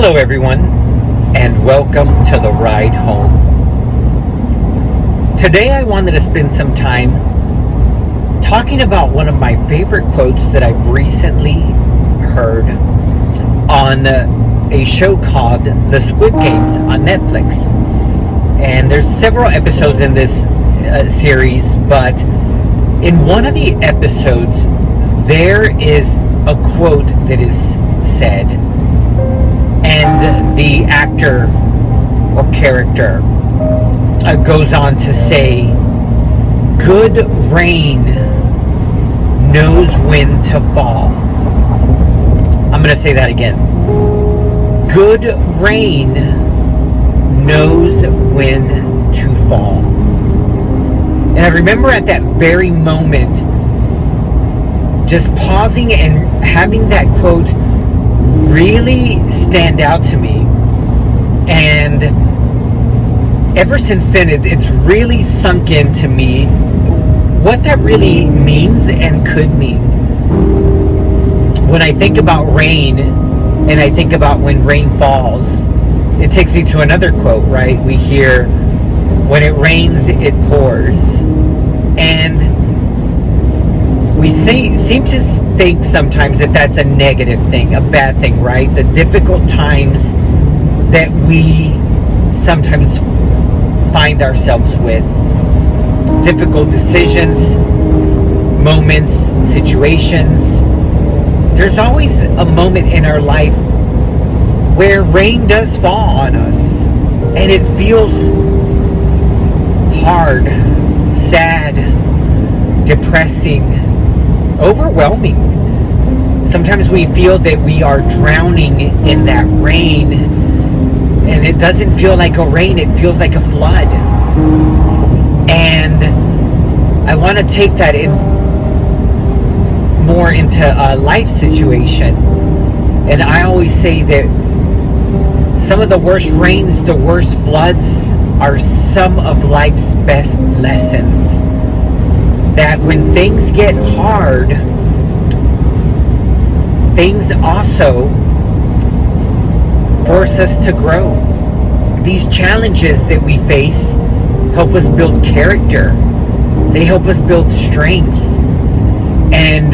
Hello everyone, and welcome to the ride home. Today I wanted to spend some time talking about one of my favorite quotes that I've recently heard on a show called The Squid Games on Netflix. And there's several episodes in this series, but in one of the episodes there is a quote that is said, and the actor or character goes on to say, "Good rain knows when to fall." I'm going to say that again. Good rain knows when to fall. And I remember at that very moment just pausing and having that quote really stand out to me, and ever since then it's really sunk into me what that really means and could mean. When I think about rain and I think about when rain falls, it takes me to another quote, right? We hear, when it rains it pours, and we seem to think sometimes that that's a negative thing, a bad thing, right? The difficult times that we sometimes find ourselves with, difficult decisions, moments, situations. There's always a moment in our life where rain does fall on us, and it feels hard, sad, depressing, overwhelming. Sometimes we feel that we are drowning in that rain, and it doesn't feel like a rain, it feels like a flood. And I want to take that in more into a life situation. And I always say that some of the worst rains, the worst floods, are some of life's best lessons. That when things get hard, things also force us to grow. These challenges that we face help us build character. They help us build strength. And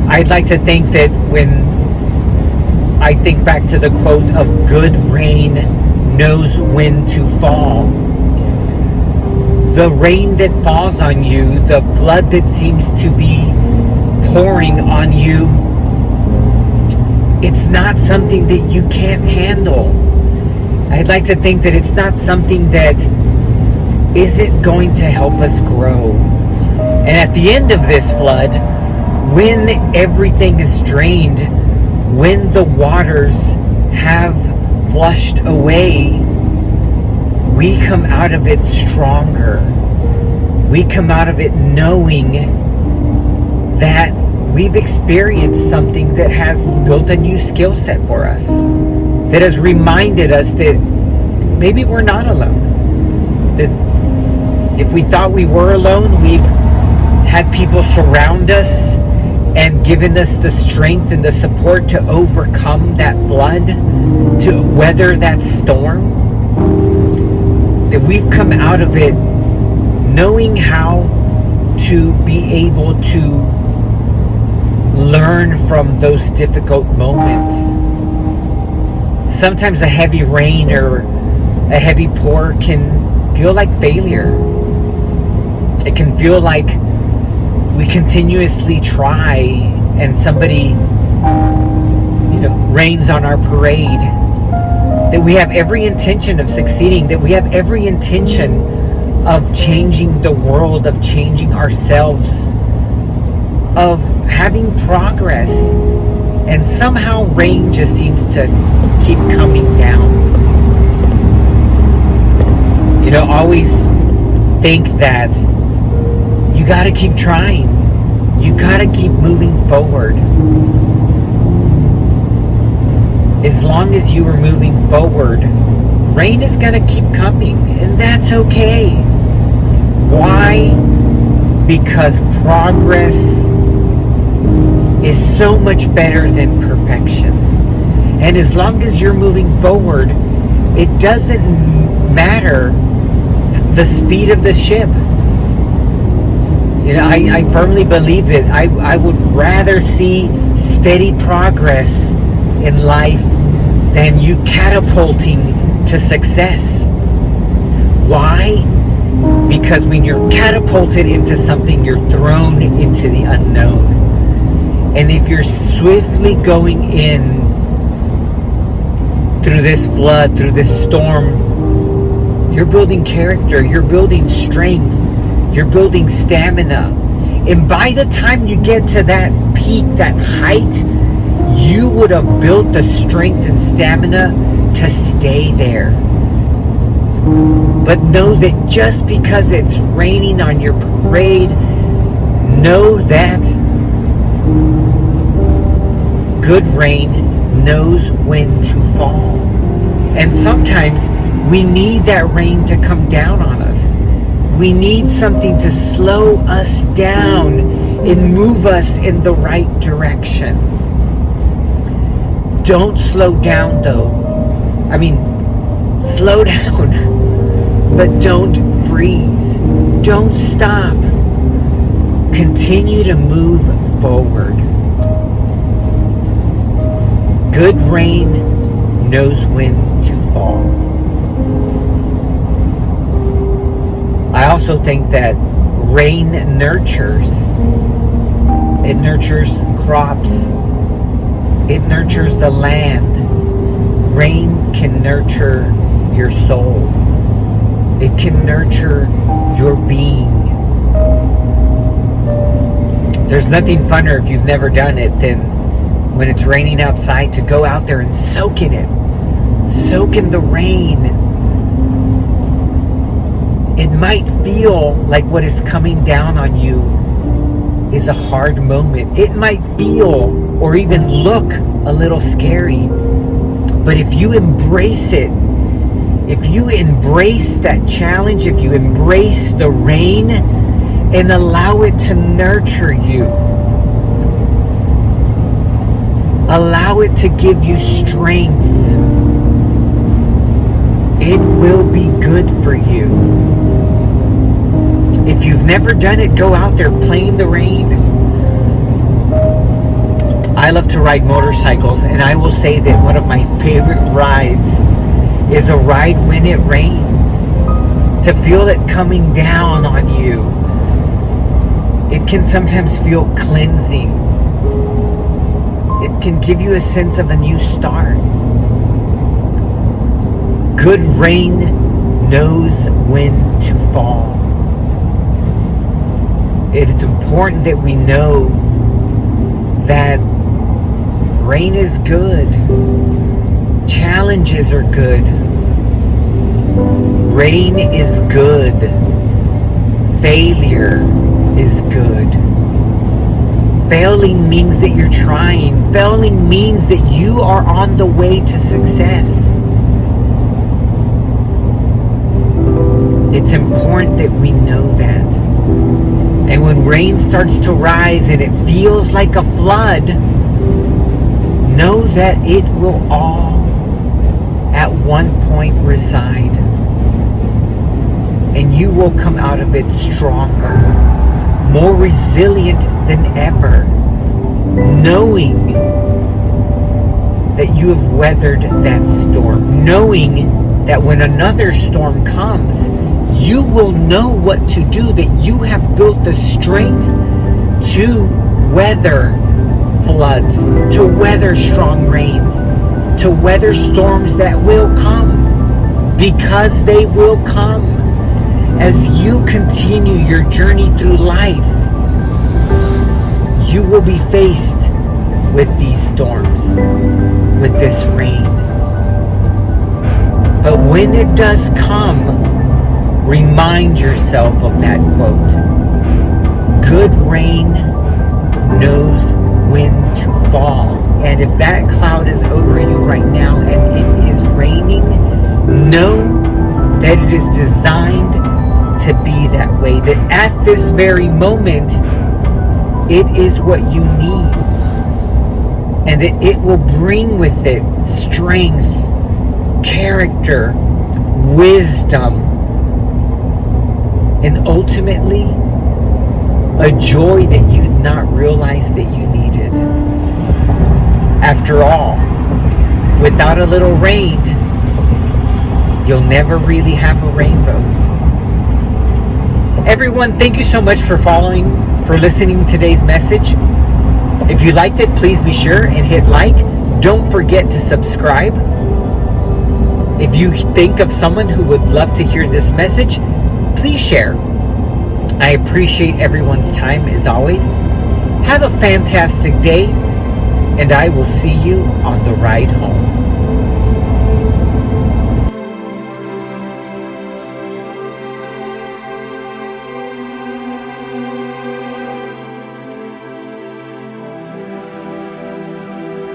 I'd like to think that when I think back to the quote of "good rain knows when to fall," the rain that falls on you, the flood that seems to be pouring on you, it's not something that you can't handle. I'd like to think that it's not something that isn't going to help us grow. And at the end of this flood, when everything is drained, when the waters have flushed away, we come out of it stronger. We come out of it knowing that we've experienced something that has built a new skill set for us, that has reminded us that maybe we're not alone. That if we thought we were alone, we've had people surround us and given us the strength and the support to overcome that flood, to weather that storm. That we've come out of it knowing how to be able to learn from those difficult moments. Sometimes a heavy rain or a heavy pour can feel like failure. It can feel like we continuously try and somebody, rains on our parade. That we have every intention of succeeding, that we have every intention of changing the world, of changing ourselves, of having progress, and somehow rain just seems to keep coming down. Always think that you gotta keep trying, you gotta keep moving forward. As long as you are moving forward, rain is gonna keep coming, and that's okay. Why? Because progress is so much better than perfection. And as long as you're moving forward, it doesn't matter the speed of the ship. You know, I firmly believe that I would rather see steady progress in life than you catapulting to success. Why? Because when you're catapulted into something, you're thrown into the unknown. And if you're swiftly going in through this flood, through this storm, you're building character, you're building strength, you're building stamina. And by the time you get to that peak, that height, you would have built the strength and stamina to stay there. But know that just because it's raining on your parade, know that good rain knows when to fall. And sometimes we need that rain to come down on us. We need something to slow us down and move us in the right direction. Don't slow down though. I mean, slow down, but don't freeze. Don't stop. Continue to move forward. Good rain knows when to fall. I also think that rain nurtures. It nurtures crops. It nurtures the land. Rain can nurture your soul. It can nurture your being. There's nothing funner if you've never done it than when it's raining outside to go out there and soak in it. Soak in the rain. It might feel like what is coming down on you is a hard moment. It might feel or even look a little scary. But if you embrace it, if you embrace that challenge, if you embrace the rain and allow it to nurture you, allow it to give you strength, it will be good for you. If you've never done it, go out there, play in the rain. I love to ride motorcycles, and I will say that one of my favorite rides is a ride when it rains. To feel it coming down on you. It can sometimes feel cleansing. It can give you a sense of a new start. Good rain knows when to fall. It's important that we know that rain is good. Challenges are good. Rain is good. Failure is good. Failing means that you're trying. Failing means that you are on the way to success. It's important that we know that. And when rain starts to rise and it feels like a flood, know that it will all at one point reside. And you will come out of it stronger, more resilient than ever, knowing that you have weathered that storm, knowing that when another storm comes, you will know what to do, that you have built the strength to weather floods, to weather strong rains, to weather storms that will come, because they will come. As you continue your journey through life, you will be faced with these storms, with this rain. But when it does come, remind yourself of that quote. Good rain knows when to fall. And if that cloud is over you right now and it is raining, know that it is designed to be that way. That at this very moment, it is what you need. and that it will bring with it strength, character, wisdom, and ultimately a joy that you'd not realize that you needed. After all, without a little rain, you'll never really have a rainbow. Everyone, thank you so much for listening to today's message. If you liked it, please be sure and hit like. Don't forget to subscribe. If you think of someone who would love to hear this message, please share. I appreciate everyone's time as always. Have a fantastic day, and I will see you on the ride home.